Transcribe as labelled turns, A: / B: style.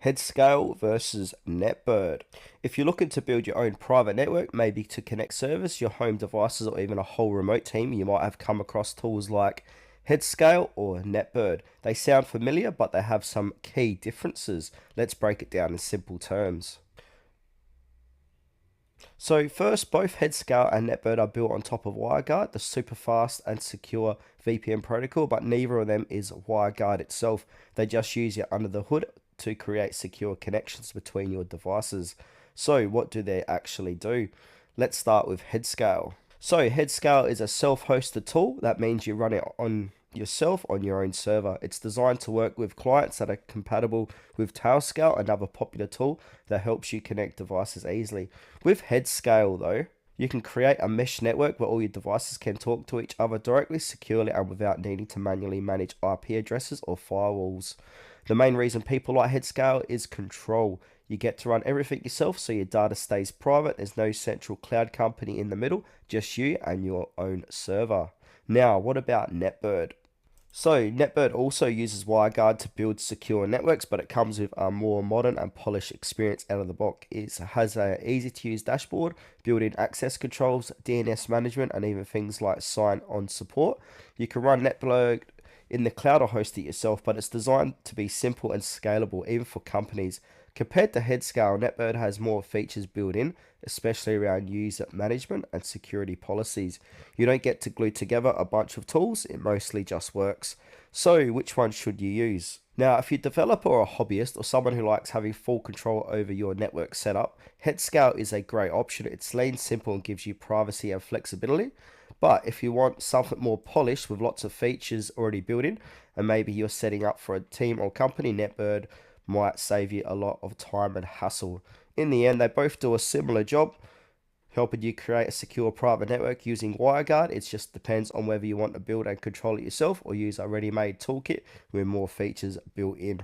A: Headscale versus NetBird. If you're looking to build your own private network, maybe to connect servers, your home devices, or even a whole remote team, you might have come across tools like Headscale or NetBird. They sound familiar, but they have some key differences. Let's break it down in simple terms. So first, both Headscale and NetBird are built on top of WireGuard, the super fast and secure VPN protocol, but neither of them is WireGuard itself. They just use it under the hood to create secure connections between your devices. So what do they actually do? Let's start with Headscale. So Headscale is a self-hosted tool. That means you run it on yourself on your own server. It's designed to work with clients that are compatible with Tailscale, another popular tool that helps you connect devices easily. With Headscale though, you can create a mesh network where all your devices can talk to each other directly, securely, and without needing to manually manage IP addresses or firewalls. The main reason people like Headscale is control. You get to run everything yourself, so your data stays private. There's no central cloud company in the middle, just you and your own server. Now, what about NetBird? So NetBird also uses WireGuard to build secure networks, but it comes with a more modern and polished experience out of the box. It has an easy to use dashboard, built-in access controls, DNS management, and even things like sign-on support. You can run NetBird in the cloud or host it yourself, but it's designed to be simple and scalable even for companies. Compared to Headscale, NetBird has more features built in, especially around user management and security policies. You don't get to glue together a bunch of tools, it mostly just works. So which one should you use? Now, if you're a developer or a hobbyist or someone who likes having full control over your network setup, Headscale is a great option. It's lean, simple, and gives you privacy and flexibility. But if you want something more polished with lots of features already built in, and maybe you're setting up for a team or company, NetBird might save you a lot of time and hassle. In the end, they both do a similar job, helping you create a secure private network using WireGuard. It just depends on whether you want to build and control it yourself or use a ready-made toolkit with more features built in.